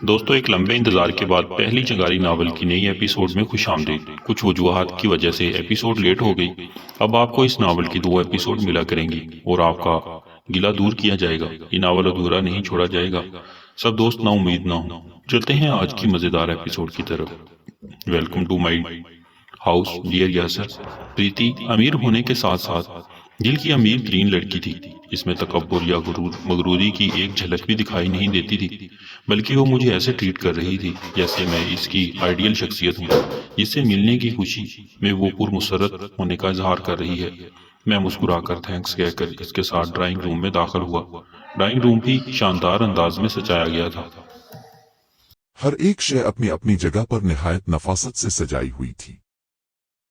دوستو، ایک لمبے انتظار کے بعد پہلی چنگاری ناول کی نئی ایپیسوڈ میں خوش آمدید۔ کچھ وجوہات کی وجہ سے ایپیسوڈ لیٹ ہو گئی۔ اب آپ کو اس ناول کی 2 ایپیسوڈ ملا کریں گی اور آپ کا گلہ دور کیا جائے گا۔ یہ ناول ادھورا نہیں چھوڑا جائے گا۔ سب دوست نا امید نہ ہوں۔ چلتے ہیں آج کی مزیدار ایپیسوڈ کی طرف۔ Welcome to my house dear Yasir. Preeti امیر ہونے کے ساتھ ساتھ دل کی امیر ترین لڑکی تھی۔ اس میں تکبر یا مغروری کی ایک جھلک بھی دکھائی نہیں دیتی تھی، بلکہ وہ مجھے ایسے ٹریٹ کر رہی تھی جیسے میں اس کی آئیڈیل شخصیت ہوں، جس سے ملنے کی خوشی میں وہ پرمسرت ہونے کا اظہار کر رہی ہے۔ میں مسکرا کر تھینکس کہہ کر اس کے ساتھ ڈرائنگ روم میں داخل ہوا۔ ڈرائنگ روم بھی شاندار انداز میں سجایا گیا تھا۔ ہر ایک شے اپنی اپنی جگہ پر نہایت نفاست سے سجائی ہوئی تھی۔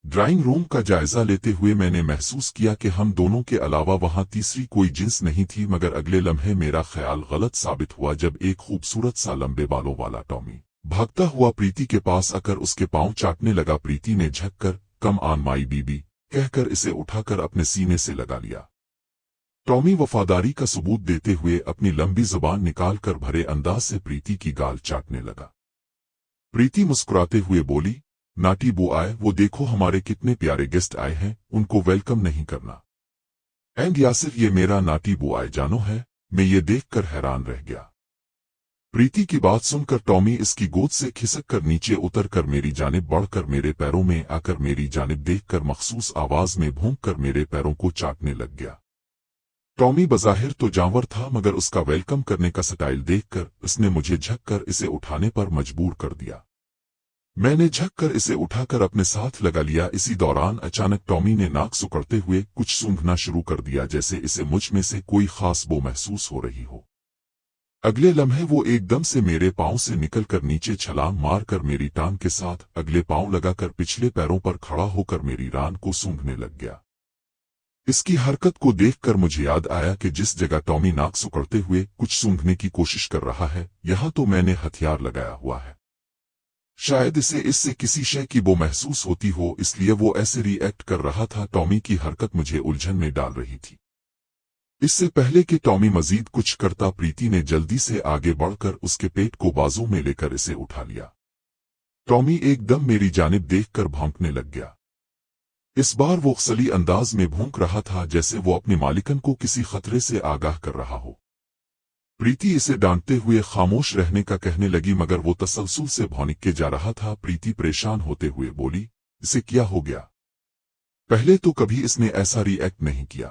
ڈرائنگ روم کا جائزہ لیتے ہوئے میں نے محسوس کیا کہ ہم دونوں کے علاوہ وہاں تیسری کوئی جنس نہیں تھی، مگر اگلے لمحے میرا خیال غلط ثابت ہوا جب ایک خوبصورت سا لمبے بالوں والا ٹامی بھاگتا ہوا پریتی کے پاس آ کر اس کے پاؤں چاٹنے لگا۔ پریتی نے جھک کر کم آن مائی بیبی کہہ کر اسے اٹھا کر اپنے سینے سے لگا لیا۔ ٹامی وفاداری کا ثبوت دیتے ہوئے اپنی لمبی زبان نکال کر بھرے انداز سے پریتی کی گال چاٹنے لگا۔ پریتی مسکراتے ہوئے بولی، ناٹی بو آئے، وہ دیکھو ہمارے کتنے پیارے گیسٹ آئے ہیں، ان کو ویلکم نہیں کرنا۔ اینڈ یاسر، یہ میرا ناٹی بو آئے جانو ہے؟ میں یہ دیکھ کر حیران رہ گیا۔ پریتی کی بات سن کر ٹامی اس کی گود سے کھسک کر نیچے اتر کر میری جانب بڑھ کر میرے پیروں میں آ کر میری جانب دیکھ کر مخصوص آواز میں بھونک کر میرے پیروں کو چاٹنے لگ گیا۔ ٹامی بظاہر تو جانور تھا، مگر اس کا ویلکم کرنے کا سٹائل دیکھ کر اس نے مجھے جھک کر اسے اٹھانے پر مجبور کر دیا۔ میں نے جھک کر اسے اٹھا کر اپنے ساتھ لگا لیا۔ اسی دوران اچانک ٹامی نے ناک سکڑتے ہوئے کچھ سونگھنا شروع کر دیا، جیسے اسے مجھ میں سے کوئی خاص بو محسوس ہو رہی ہو۔ اگلے لمحے وہ ایک دم سے میرے پاؤں سے نکل کر نیچے چھلانگ مار کر میری ٹانگ کے ساتھ اگلے پاؤں لگا کر پچھلے پیروں پر کھڑا ہو کر میری ران کو سونگھنے لگ گیا۔ اس کی حرکت کو دیکھ کر مجھے یاد آیا کہ جس جگہ ٹامی ناک سکڑتے ہوئے کچھ سونگھنے کی کوشش کر رہا ہے، یہاں تو میں نے ہتھیار لگایا ہوا ہے۔ شاید اسے اس سے کسی شے کی بو محسوس ہوتی ہو، اس لیے وہ ایسے ری ایکٹ کر رہا تھا۔ ٹامی کی حرکت مجھے الجھن میں ڈال رہی تھی۔ اس سے پہلے کہ ٹامی مزید کچھ کرتا، پریتی نے جلدی سے آگے بڑھ کر اس کے پیٹ کو بازو میں لے کر اسے اٹھا لیا۔ ٹامی ایک دم میری جانب دیکھ کر بھونکنے لگ گیا۔ اس بار وہ خصلی انداز میں بھونک رہا تھا، جیسے وہ اپنی مالکن کو کسی خطرے سے آگاہ کر رہا ہو۔ پریتی اسے ڈانٹتے ہوئے خاموش رہنے کا کہنے لگی، مگر وہ تسلسل سے بھونک کے جا رہا تھا۔ پریتی پریشان ہوتے ہوئے بولی، اسے کیا ہو گیا؟ پہلے تو کبھی اس نے ایسا ری ایکٹ نہیں کیا۔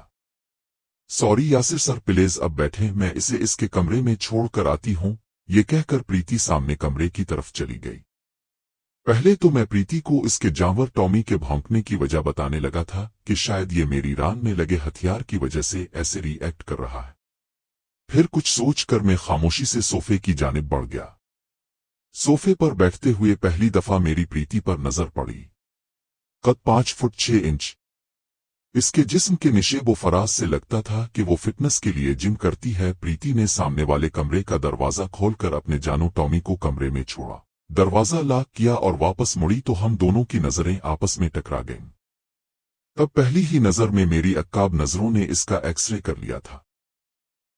سوری یاسر سر، پلیز اب بیٹھیں، میں اسے اس کے کمرے میں چھوڑ کر آتی ہوں۔ یہ کہہ کر پریتی سامنے کمرے کی طرف چلی گئی۔ پہلے تو میں پریتی کو اس کے جانور ٹامی کے بھونکنے کی وجہ بتانے لگا تھا کہ شاید یہ میری ران میں لگے ہتھیار کی وجہ سے ایسے ری ایکٹ کر رہا ہے۔ پھر کچھ سوچ کر میں خاموشی سے صوفے کی جانب بڑھ گیا۔ صوفے پر بیٹھتے ہوئے پہلی دفعہ میری پریتی پر نظر پڑی۔ قد 5 فٹ 6 انچ۔ اس کے جسم کے نشیب و فراز سے لگتا تھا کہ وہ فٹنس کے لیے جم کرتی ہے۔ پریتی نے سامنے والے کمرے کا دروازہ کھول کر اپنے جانو ٹامی کو کمرے میں چھوڑا۔ دروازہ لاک کیا اور واپس مڑی تو ہم دونوں کی نظریں آپس میں ٹکرا گئیں۔ تب پہلی ہی نظر میں میری عقاب نظروں نے اس کا ایکس رے کر لیا تھا۔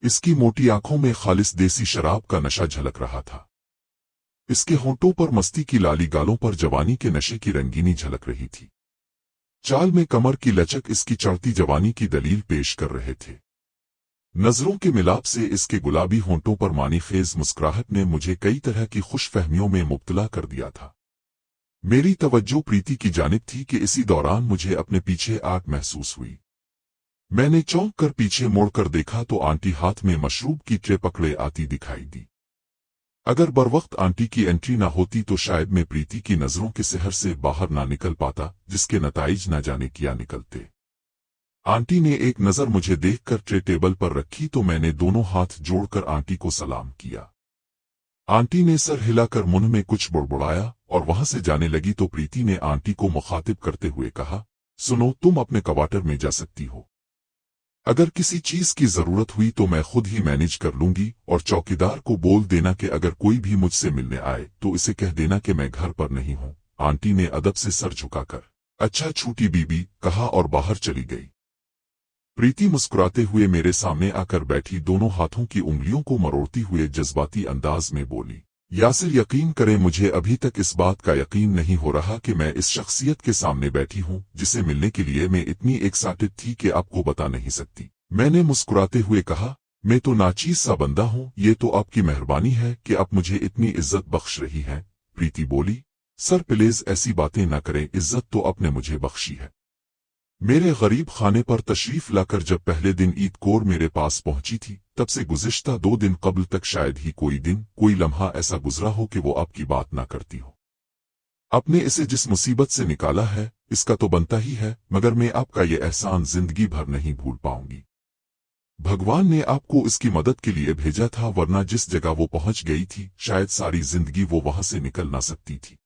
اس کی موٹی آنکھوں میں خالص دیسی شراب کا نشہ جھلک رہا تھا۔ اس کے ہونٹوں پر مستی کی لالی، گالوں پر جوانی کے نشے کی رنگینی جھلک رہی تھی۔ چال میں کمر کی لچک اس کی چڑھتی جوانی کی دلیل پیش کر رہے تھے۔ نظروں کے ملاپ سے اس کے گلابی ہونٹوں پر معنی خیز مسکراہٹ نے مجھے کئی طرح کی خوش فہمیوں میں مبتلا کر دیا تھا۔ میری توجہ پریتی کی جانب تھی کہ اسی دوران مجھے اپنے پیچھے آگ محسوس ہوئی۔ میں نے چونک کر پیچھے موڑ کر دیکھا تو آنٹی ہاتھ میں مشروب کی ٹرے پکڑے آتی دکھائی دی۔ اگر بروقت آنٹی کی انٹری نہ ہوتی تو شاید میں پریتی کی نظروں کے سحر سے باہر نہ نکل پاتا، جس کے نتائج نہ جانے کیا نکلتے۔ آنٹی نے ایک نظر مجھے دیکھ کر ٹرے ٹیبل پر رکھی تو میں نے دونوں ہاتھ جوڑ کر آنٹی کو سلام کیا۔ آنٹی نے سر ہلا کر منہ میں کچھ بڑبڑایا اور وہاں سے جانے لگی تو پریتی نے آنٹی کو مخاطب کرتے ہوئے کہا، سنو، تم اپنے کوارٹر میں جا سکتی ہو۔ اگر کسی چیز کی ضرورت ہوئی تو میں خود ہی مینیج کر لوں گی، اور چوکیدار کو بول دینا کہ اگر کوئی بھی مجھ سے ملنے آئے تو اسے کہہ دینا کہ میں گھر پر نہیں ہوں۔ آنٹی نے ادب سے سر جھکا کر اچھا چھوٹی بیبی کہا اور باہر چلی گئی۔ پریتی مسکراتے ہوئے میرے سامنے آ کر بیٹھی، دونوں ہاتھوں کی انگلیوں کو مروڑتی ہوئے جذباتی انداز میں بولی، यासिर यकीन करें मुझे अभी तक इस बात का यकीन नहीं हो रहा कि मैं इस शख्सियत के सामने बैठी हूँ जिसे मिलने के लिए मैं इतनी एक्साइटेड थी कि आपको बता नहीं सकती। मैंने मुस्कुराते हुए कहा, मैं तो नाचीज सा बंदा हूँ, ये तो आपकी मेहरबानी है कि आप मुझे इतनी इज्जत बख्श रही हैं। प्रीति बोली, सर प्लीज ऐसी बातें न करें, इज्जत तो आपने मुझे बख्शी है। मेरे गरीब खाने पर तशरीफ लाकर जब पहले दिन ईद कोर मेरे पास पहुंची थी, तब से गुज़िश्ता 2 दिन कबल तक शायद ही कोई दिन, कोई लम्हा ऐसा गुजरा हो कि वो आपकी बात ना करती हो। आपने इसे जिस मुसीबत से निकाला है, इसका तो बनता ही है, मगर मैं आपका ये एहसान जिंदगी भर नहीं भूल पाऊंगी। भगवान ने आपको इसकी मदद के लिए भेजा था, वरना जिस जगह वो पहुंच गई थी, शायद सारी जिंदगी वो वहां से निकल ना सकती थी।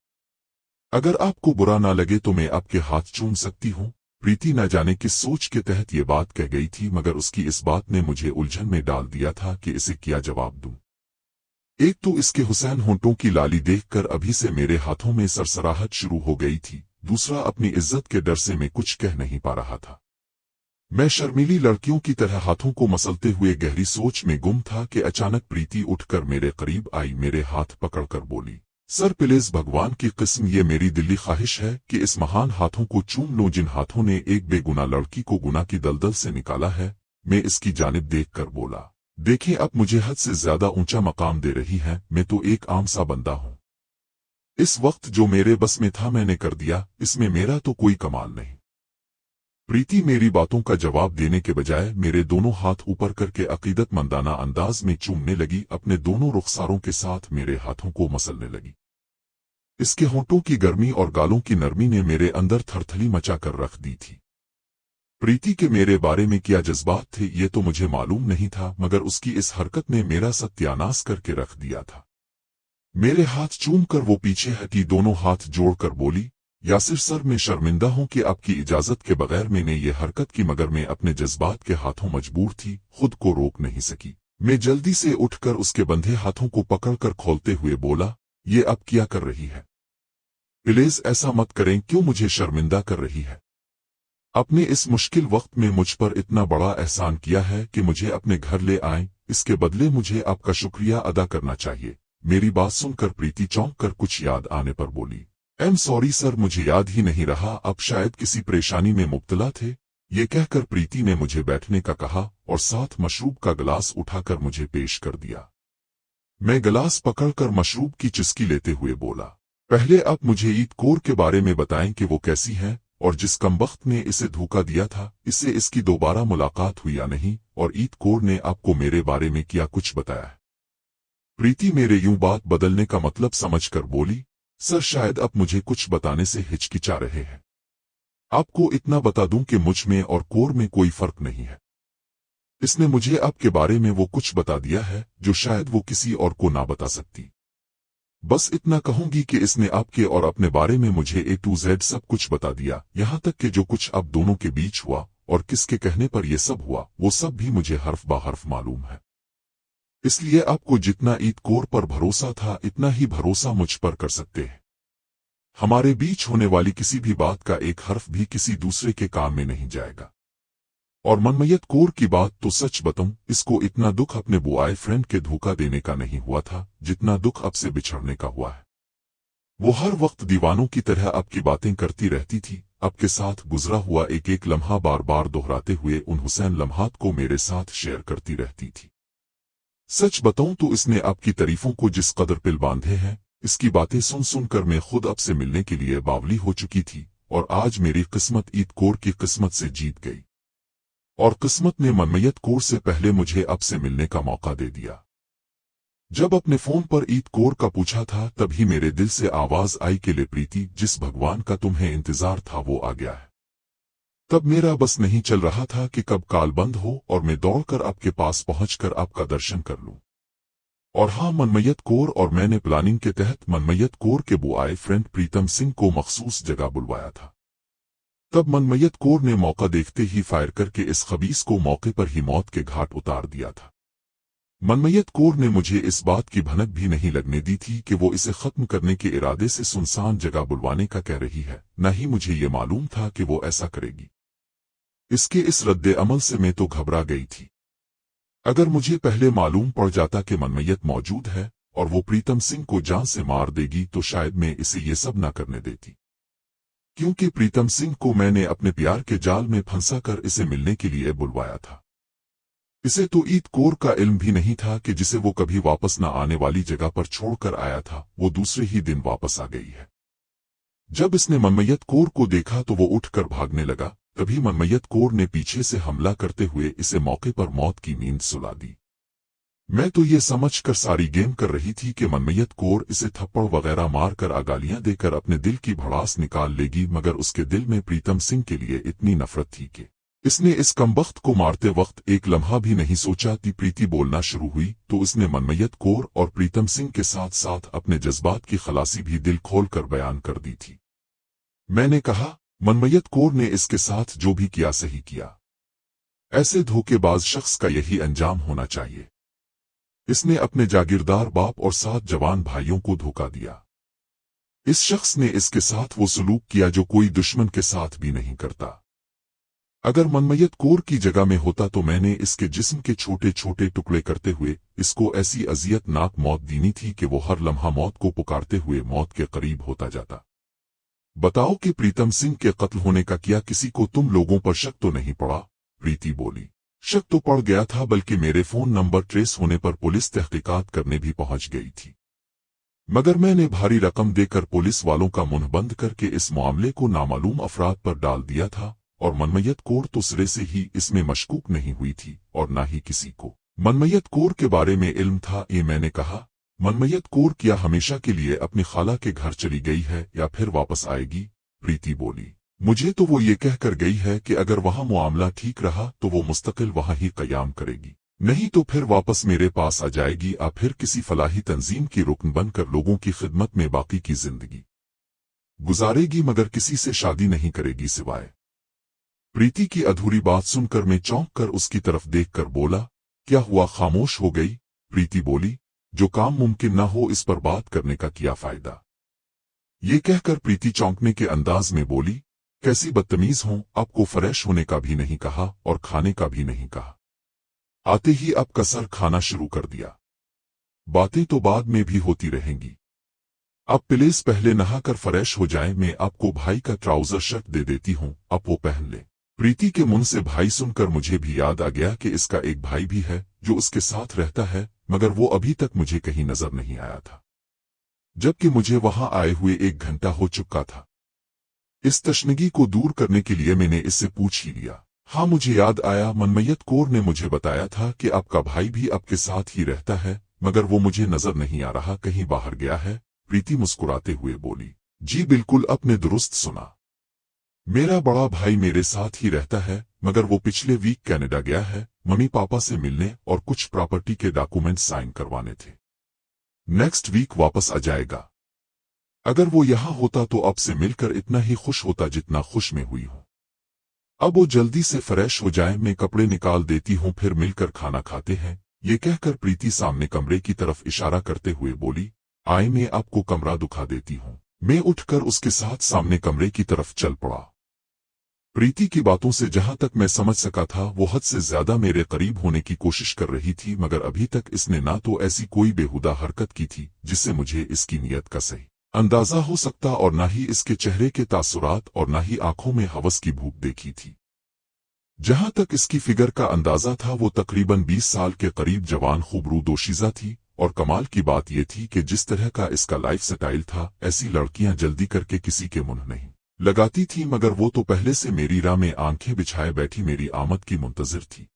अगर आपको बुरा ना लगे तो मैं आपके हाथ चूम सकती हूँ। प्रीति न जाने किस सोच के तहत ये बात कह गई थी, मगर उसकी इस बात ने मुझे उलझन में डाल दिया था कि इसे क्या जवाब दूं। एक तो इसके हुसैन होंठों की लाली देखकर अभी से मेरे हाथों में सरसराहट शुरू हो गई थी, दूसरा अपनी इज्जत के डर से मैं कुछ कह नहीं पा रहा था। मैं शर्मीली लड़कियों की तरह हाथों को मसलते हुए गहरी सोच में गुम था कि अचानक प्रीति उठकर मेरे करीब आई, मेरे हाथ पकड़कर बोली, सर प्लीज भगवान की किस्म ये मेरी दिली ख्वाहिश है कि इस महान हाथों को चूम लो जिन हाथों ने एक बेगुनाह लड़की को गुनाह की दलदल से निकाला है। मैं इसकी जानिब देखकर बोला, देखिए आप मुझे हद से ज्यादा ऊंचा मकाम दे रही हैं, मैं तो एक आम सा बंदा हूं। इस वक्त जो मेरे बस में था मैंने कर दिया, इसमें मेरा तो कोई कमाल नहीं। प्रीति मेरी बातों का जवाब देने के बजाय मेरे दोनों हाथ ऊपर करके अकीदतमंदाना अंदाज में चूमने लगी, अपने दोनों रुखसारों के साथ मेरे हाथों को मसलने लगी। इसके होंठों की गर्मी और गालों की नरमी ने मेरे अंदर थरथली मचा कर रख दी थी। प्रीति के मेरे बारे में क्या जज्बात थे ये तो मुझे मालूम नहीं था, मगर उसकी इस हरकत ने मेरा सत्यानाश करके रख दिया था। मेरे हाथ चूमकर वो पीछे हटी, दोनों हाथ जोड़कर बोली, यासिर सर मैं शर्मिंदा हूं कि आपकी इजाजत के बगैर मैंने ये हरकत की, मगर मैं अपने जज्बात के हाथों मजबूर थी, खुद को रोक नहीं सकी। मैं जल्दी से उठकर उसके बंधे हाथों को पकड़कर खोलते हुए बोला, ये अब क्या कर रही है? प्लीज ऐसा मत करें, क्यों मुझे शर्मिंदा कर रही है? आपने इस मुश्किल वक्त में मुझ पर इतना बड़ा एहसान किया है कि मुझे अपने घर ले आए, इसके बदले मुझे आपका शुक्रिया अदा करना चाहिए। मेरी बात सुनकर प्रीति चौंक कर कुछ याद आने पर बोली, सॉरी सर मुझे याद ही नहीं रहा, आप शायद किसी परेशानी में मुब्तला थे। ये कहकर प्रीति ने मुझे बैठने का कहा और साथ मशरूब का गिलास उठाकर मुझे पेश कर दिया। मैं गिलास पकड़कर मशरूब की चुस्की लेते हुए बोला, पहले आप मुझे ईद कोर के बारे में बताएं कि वो कैसी है, और जिस कमबख्त ने इसे धोखा दिया था इससे इसकी दोबारा मुलाकात हुई या नहीं, और ईद कोर ने आपको मेरे बारे में क्या कुछ बताया है? प्रीति मेरे यूं बात बदलने का मतलब समझकर बोली, सर शायद आप मुझे कुछ बताने से हिचकिचा रहे हैं। आपको इतना बता दूं कि मुझ में और कोर में कोई फर्क नहीं है। इसने मुझे आपके बारे में वो कुछ बता दिया है जो शायद वो किसी और को ना बता सकती। बस इतना कहूंगी कि इसने आपके और अपने बारे में मुझे A to Z सब कुछ बता दिया, यहाँ तक कि जो कुछ आप दोनों के बीच हुआ और किसके कहने पर यह सब हुआ वो सब भी मुझे हर्फ बा हर्फ मालूम है। इसलिए आपको जितना ईद कोर पर भरोसा था इतना ही भरोसा मुझ पर कर सकते हैं। हमारे बीच होने वाली किसी भी बात का एक हर्फ भी किसी दूसरे के काम में नहीं जाएगा। और मनमयत कोर की बात तो सच बताऊं, इसको इतना दुख अपने बॉयफ्रेंड के धोखा देने का नहीं हुआ था जितना दुख आपसे बिछड़ने का हुआ है। वो हर वक्त दीवानों की तरह आपकी बातें करती रहती थी, आपके साथ गुजरा हुआ एक एक लम्हा बार बार दोहराते हुए उन हुसैन लम्हात को मेरे साथ शेयर करती रहती थी। सच बताऊं तो इसने आपकी तारीफों को जिस कदर पिल बांधे हैं, इसकी बातें सुन सुनकर मैं खुद आपसे मिलने के लिए बावली हो चुकी थी, और आज मेरी किस्मत ईद कोर की किस्मत से जीत गई। और किस्मत ने मनमयत कोर से पहले मुझे आपसे मिलने का मौका दे दिया। जब अपने फोन पर ईद कोर का पूछा था तभी मेरे दिल से आवाज आई कि ले प्रीति, जिस भगवान का तुम्हें इंतजार था वो आ गया है। तब मेरा बस नहीं चल रहा था कि कब कॉल बंद हो और मैं दौड़कर आपके पास पहुंचकर आपका दर्शन कर लूं। और हाँ, मनमयत कौर और मैंने प्लानिंग के तहत मनमयत कौर के बॉयफ्रेंड प्रीतम सिंह को मखसूस जगह बुलवाया था। तब मनमयत कौर ने मौका देखते ही फायर करके इस खबीस को मौके पर ही मौत के घाट उतार दिया था। मनमयत कौर ने मुझे इस बात की भनक भी नहीं लगने दी थी कि वो इसे खत्म करने के इरादे से सुनसान जगह बुलवाने का कह रही है, न ही मुझे ये मालूम था कि वो ऐसा करेगी। इसके इस रद्दे अमल से मैं तो घबरा गई थी। अगर मुझे पहले मालूम पड़ जाता कि मनमयत मौजूद है और वो प्रीतम सिंह को जान से मार देगी तो शायद मैं इसे ये सब ना करने देती, क्योंकि प्रीतम सिंह को मैंने अपने प्यार के जाल में फंसा कर इसे मिलने के लिए बुलवाया था। इसे तो ईद कौर का इल्म भी नहीं था कि जिसे वो कभी वापस न आने वाली जगह पर छोड़कर आया था वो दूसरे ही दिन वापस आ गई है। जब इसने मनमय्यत कौर को देखा तो वो उठकर भागने लगा। तभी मनमय्यत कौर ने पीछे से हमला करते हुए इसे मौके पर मौत की नींद सुला दी। मैं तो ये समझकर सारी गेम कर रही थी कि मनमय्यत कौर इसे थप्पड़ वगैरह मारकर आगालियां देकर अपने दिल की भड़ास निकाल लेगी, मगर उसके दिल में प्रीतम सिंह के लिए इतनी नफरत थी कि इसने इस कमबख्त को मारते वक्त एक लम्हा भी नहीं सोचा। प्रीति बोलना शुरू हुई तो उसने मनमय्यत कौर और प्रीतम सिंह के साथ साथ अपने जज्बात की खलासी भी दिल खोल कर बयान कर दी थी। मैंने कहा, मनमय्यत कौर ने इसके साथ जो भी किया सही किया। ऐसे धोखेबाज शख्स का यही अंजाम होना चाहिए। इसने अपने जागीरदार बाप और 7 जवान भाइयों को धोखा दिया। इस शख्स ने इसके साथ वो सलूक किया जो कोई दुश्मन के साथ भी नहीं करता। अगर मनमय्यत कौर की जगह में होता तो मैंने इसके जिस्म के छोटे छोटे टुकड़े करते हुए इसको ऐसी अजियतनाक मौत दीनी थी कि वो हर लम्हा मौत को पुकारते हुए मौत के करीब होता जाता। बताओ कि प्रीतम सिंह के कत्ल होने का क्या किसी को तुम लोगों पर शक तो नहीं पड़ा? प्रीति बोली। शक तो पड़ गया था, बल्कि मेरे फोन नंबर ट्रेस होने पर पुलिस तहकीकात करने भी पहुंच गई थी, मगर मैंने भारी रकम देकर पुलिस वालों का मुंह बंद करके इस मामले को नामालूम अफराद पर डाल दिया था, और मनमय्यत कौर तो सिरे से ही इसमें मशकूक नहीं हुई थी और न ही किसी को मनमय्यत कौर के बारे में इल्म था। ये मैंने कहा, मनमय्यत कौर क्या हमेशा के लिए अपनी खाला के घर चली गई है या फिर वापस आएगी? प्रीति बोली। मुझे तो वो ये कहकर गई है कि अगर वहाँ मामला ठीक रहा तो वो मुस्तकिल वहाँ ही कयाम करेगी, नहीं तो फिर वापस मेरे पास आ जाएगी या फिर किसी फलाही तंजीम की रुकन बनकर लोगों की खिदमत में बाकी की जिंदगी गुजारेगी, मगर किसी से शादी नहीं करेगी सिवाय। प्रीति की अधूरी बात सुनकर मैं चौंक कर उसकी तरफ देखकर बोला, क्या हुआ, खामोश हो गई? प्रीति बोली, जो काम मुमकिन न हो इस पर बात करने का क्या फायदा? ये कहकर प्रीति चौंकने के अंदाज में बोली, कैसी बदतमीज हो, आपको फ्रेश होने का भी नहीं कहा और खाने का भी नहीं कहा, आते ही अब कसर खाना शुरू कर दिया। बातें तो बाद में भी होती रहेंगी, अब प्लीज पहले नहाकर फ्रेश हो जाएं, मैं आपको भाई का ट्राउजर शर्ट दे देती हूँ, आप वो पहन ले। प्रीति के मुंह से भाई सुनकर मुझे भी याद आ गया कि इसका एक भाई भी है जो उसके साथ रहता है, मगर वो अभी तक मुझे कहीं नजर नहीं आया था, जबकि मुझे वहां आए हुए 1 घंटा हो चुका था। इस तशनगी को दूर करने के लिए मैंने इससे पूछ ही लिया। हाँ, मुझे याद आया, मनमय्यत कौर ने मुझे बताया था कि आपका भाई भी आपके साथ ही रहता है, मगर वो मुझे नजर नहीं आ रहा, कहीं बाहर गया है। प्रीति मुस्कुराते हुए बोली, जी बिल्कुल, आपने दुरुस्त सुना, मेरा बड़ा भाई मेरे साथ ही रहता है, मगर वो पिछले वीक कनाडा गया है मम्मी पापा से मिलने और कुछ प्रॉपर्टी के डॉक्यूमेंट साइन करवाने थे। नेक्स्ट वीक वापस आ जाएगा। अगर वो यहाँ होता तो आपसे मिलकर इतना ही खुश होता जितना खुश में हुई हूँ। अब वो जल्दी से फ्रेश हो जाए, मैं कपड़े निकाल देती हूँ, फिर मिलकर खाना खाते हैं। ये कहकर प्रीति सामने कमरे की तरफ इशारा करते हुए बोली, आए मैं आपको कमरा दिखा देती हूँ। मैं उठकर उसके साथ सामने कमरे की तरफ चल पड़ा। प्रीति की बातों से जहां तक मैं समझ सका था वो हद से ज्यादा मेरे करीब होने की कोशिश कर रही थी, मगर अभी तक इसने ना तो ऐसी कोई बेहुदा हरकत की थी जिससे मुझे इसकी नीयत का सही अंदाजा हो सकता, और ना ही इसके चेहरे के तासुरात और ना ही आंखों में हवस की भूख देखी थी। जहां तक इसकी फिगर का अंदाजा था वो तकरीबन 20 साल के करीब जवान खूबरू दोशीजा थी, और कमाल की बात यह थी कि जिस तरह का इसका लाइफ स्टाइल था ऐसी लड़कियां जल्दी करके किसी के मुंह नहीं लगाती थी, मगर वो तो पहले से मेरी राह में आंखें बिछाए बैठी मेरी आमद की मुंतजिर थी।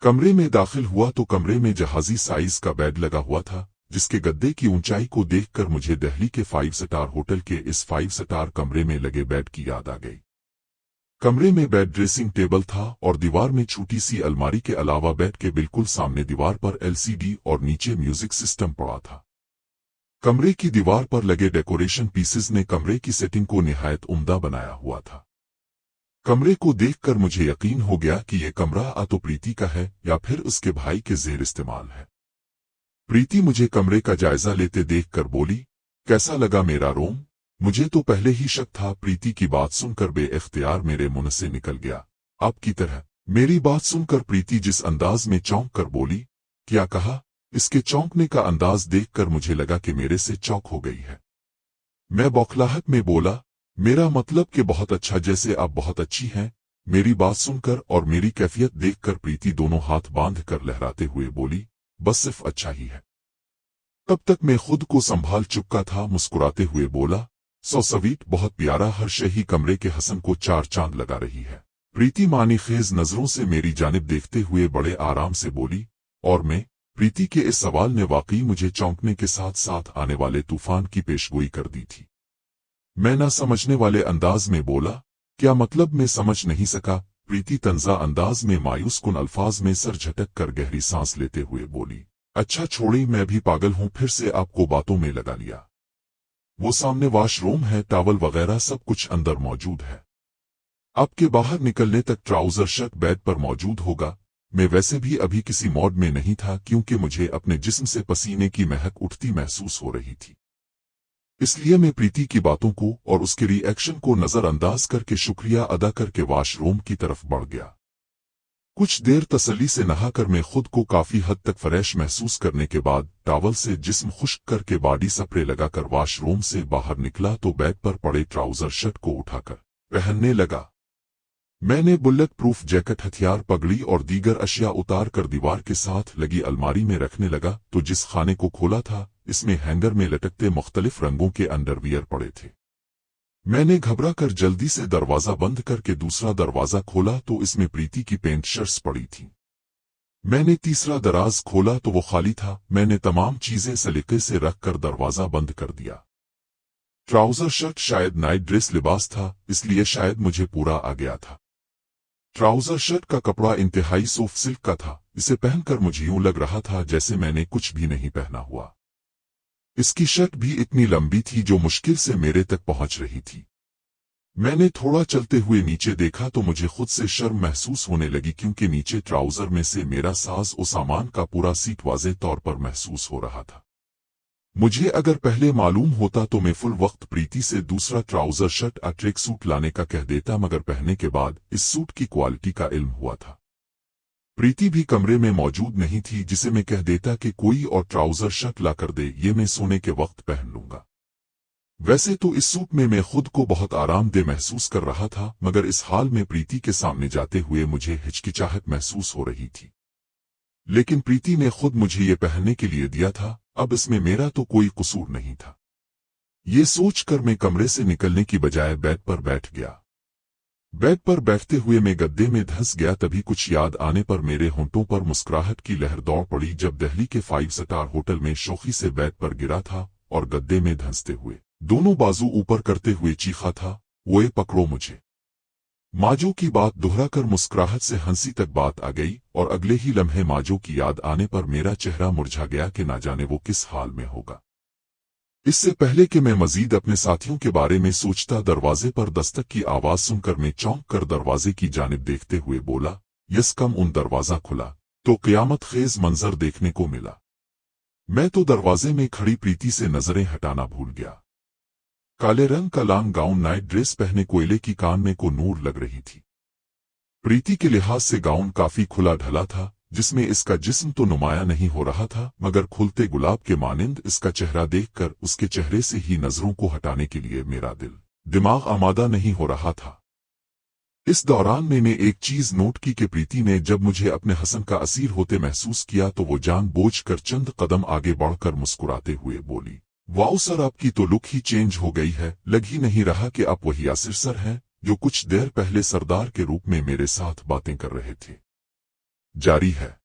कमरे में दाखिल हुआ तो कमरे में जहाजी साइज का बेड लगा हुआ था, जिसके गद्दे की ऊंचाई को देखकर मुझे दिल्ली के 5 स्टार होटल के इस 5 स्टार कमरे में लगे बेड की याद आ गई। कमरे में बेड ड्रेसिंग टेबल था और दीवार में छोटी सी अलमारी के अलावा बेड के बिल्कुल सामने दीवार पर LCD और नीचे म्यूजिक सिस्टम पड़ा था। कमरे की दीवार पर लगे डेकोरेशन पीसेस ने कमरे की सेटिंग को निहायत उम्दा बनाया हुआ था। कमरे को देखकर मुझे यकीन हो गया कि यह कमरा आ तो प्रीति का है या फिर उसके भाई के जेर इस्तेमाल है। प्रीति मुझे कमरे का जायजा लेते देखकर बोली, कैसा लगा मेरा रूम? मुझे तो पहले ही शक था। प्रीति की बात सुनकर बेइख्तियार मेरे मुंह से निकल गया, आपकी तरह। मेरी बात सुनकर प्रीति जिस अंदाज में चौंक कर बोली, क्या कहा? इसके चौंकने का अंदाज देखकर मुझे लगा कि मेरे से चौक हो गई है। मैं बौखलाहट में बोला, मेरा मतलब कि बहुत अच्छा, जैसे आप बहुत अच्छी हैं। मेरी बात सुनकर और मेरी कैफियत देखकर प्रीति दोनों हाथ बांध कर लहराते हुए बोली, बस सिर्फ अच्छा ही है। तब तक मैं खुद को संभाल चुका था, मुस्कुराते हुए बोला, सो स्वीट, बहुत प्यारा, हर शय ही कमरे के हसन को चार चांद लगा रही है। प्रीति मानी खेज नजरों से मेरी जानिब देखते हुए बड़े आराम से बोली, और मैं? प्रीति के इस सवाल ने वाकई मुझे चौंकने के साथ साथ आने वाले तूफान की पेशगोई कर दी थी। मैं ना समझने वाले अंदाज में बोला, क्या मतलब? मैं समझ नहीं सका। प्रीति तंजा अंदाज में मायूस कुन अल्फाज में सर झटक कर गहरी सांस लेते हुए बोली, अच्छा छोड़ी, मैं भी पागल हूं, फिर से आपको बातों में लगा लिया। वो सामने वॉशरूम है, टॉवल वगैरह सब कुछ अंदर मौजूद है। आपके बाहर निकलने तक ट्राउजर शर्ट बेड पर मौजूद होगा। मैं वैसे भी अभी किसी मौड में नहीं था, क्योंकि मुझे अपने जिस्म से पसीने की महक उठती महसूस हो रही थी। इसलिए मैं प्रीति की बातों को और उसके रिएक्शन को नजरअंदाज करके शुक्रिया अदा करके वॉशरूम की तरफ बढ़ गया। कुछ देर तसल्ली से नहाकर मैं खुद को काफी हद तक फ्रेश महसूस करने के बाद टॉवल से जिस्म खुश्क करके बॉडी स्प्रे लगाकर वॉशरूम से बाहर निकला तो बेड पर पड़े ट्राउजर शर्ट को उठाकर पहनने लगा। मैंने बुलेट प्रूफ जैकेट, हथियार, पगड़ी और दीगर अशिया उतार कर दीवार के साथ लगी अलमारी में रखने लगा तो जिस खाने को खोला था, इसमें हैंगर में लटकते मुख्तलिफ रंगों के अंडरवियर पड़े थे। मैंने घबरा कर जल्दी से दरवाजा बंद करके दूसरा दरवाजा खोला तो इसमें प्रीति की पेंट शर्ट्स पड़ी थीं। मैंने तीसरा दराज खोला तो वो खाली था। मैंने तमाम चीजें सलीके से रखकर दरवाजा बंद कर दिया। ट्राउजर शर्ट शायद नाइट ड्रेस लिबास था, इसलिए शायद मुझे पूरा आ गया था। ट्राउजर शर्ट का कपड़ा इंतहाई सॉफ्ट सिल्क का था। इसे पहनकर मुझे यूं लग रहा था जैसे मैंने कुछ भी नहीं पहना हुआ। इसकी शर्ट भी इतनी लंबी थी जो मुश्किल से मेरे तक पहुंच रही थी। मैंने थोड़ा चलते हुए नीचे देखा तो मुझे खुद से शर्म महसूस होने लगी, क्योंकि नीचे ट्राउजर में से मेरा साज और सामान का पूरा सीट वाज़े तौर पर महसूस हो रहा था। मुझे अगर पहले मालूम होता तो मैं फुल वक्त प्रीति से दूसरा ट्राउजर शर्ट और ट्रैक सूट लाने का कह देता, मगर पहनने के बाद इस सूट की क्वालिटी का इल्म हुआ था। प्रीति भी कमरे में मौजूद नहीं थी, जिसे मैं कह देता कि कोई और ट्राउजर शर्ट ला कर दे, ये मैं सोने के वक्त पहन लूंगा। वैसे तो इस सूट में मैं खुद को बहुत आरामदेह महसूस कर रहा था, मगर इस हाल में प्रीति के सामने जाते हुए मुझे हिचकिचाहट महसूस हो रही थी। लेकिन प्रीति ने खुद मुझे ये पहनने के लिए दिया था, अब इसमें मेरा तो कोई कसूर नहीं था। ये सोचकर मैं कमरे से निकलने की बजाय बेड पर बैठ गया। बेड पर बैठते हुए मैं गद्दे में धंस गया। तभी कुछ याद आने पर मेरे होंठों पर मुस्कुराहट की लहर दौड़ पड़ी जब दिल्ली के 5 स्टार होटल में शौखी से बेड पर गिरा था और गद्दे में धंसते हुए दोनों बाजू ऊपर करते हुए चीखा था, ओए पकड़ो मुझे। माजो की बात दोहराकर मुस्कुराहट से हंसी तक बात आ गई और अगले ही लम्हे माजो की याद आने पर मेरा चेहरा मुरझा गया कि ना जाने वो किस हाल में होगा। इससे पहले कि मैं मजीद अपने साथियों के बारे में सोचता, दरवाजे पर दस्तक की आवाज सुनकर मैं चौंक कर दरवाजे की जानिब देखते हुए बोला, यसकम उन दरवाजा खुला तो क़यामत खेज मंजर देखने को मिला। मैं तो दरवाजे में खड़ी प्रीति से नजरें हटाना भूल गया। काले रंग का लॉन्ग गाउन नाइट ड्रेस पहने कोयले की कान में को नूर लग रही थी। प्रीति के लिहाज से गाउन काफी खुला ढला था, जिसमें इसका जिस्म तो नुमाया नहीं हो रहा था, मगर खुलते गुलाब के मानिंद इसका चेहरा देखकर उसके चेहरे से ही नजरों को हटाने के लिए मेरा दिमाग आमादा नहीं हो रहा था। इस दौरान मैंने एक चीज नोट की कि प्रीति ने जब मुझे अपने हसन का असीर होते महसूस किया तो वो जानबूझकर चंद कदम आगे बढ़कर मुस्कुराते हुए बोली, वाओ सर, आपकी तो लुक ही चेंज हो गई है। लग ही नहीं रहा कि आप वही यासिर सर हैं जो कुछ देर पहले सरदार के रूप में मेरे साथ बातें कर रहे थे। जारी है।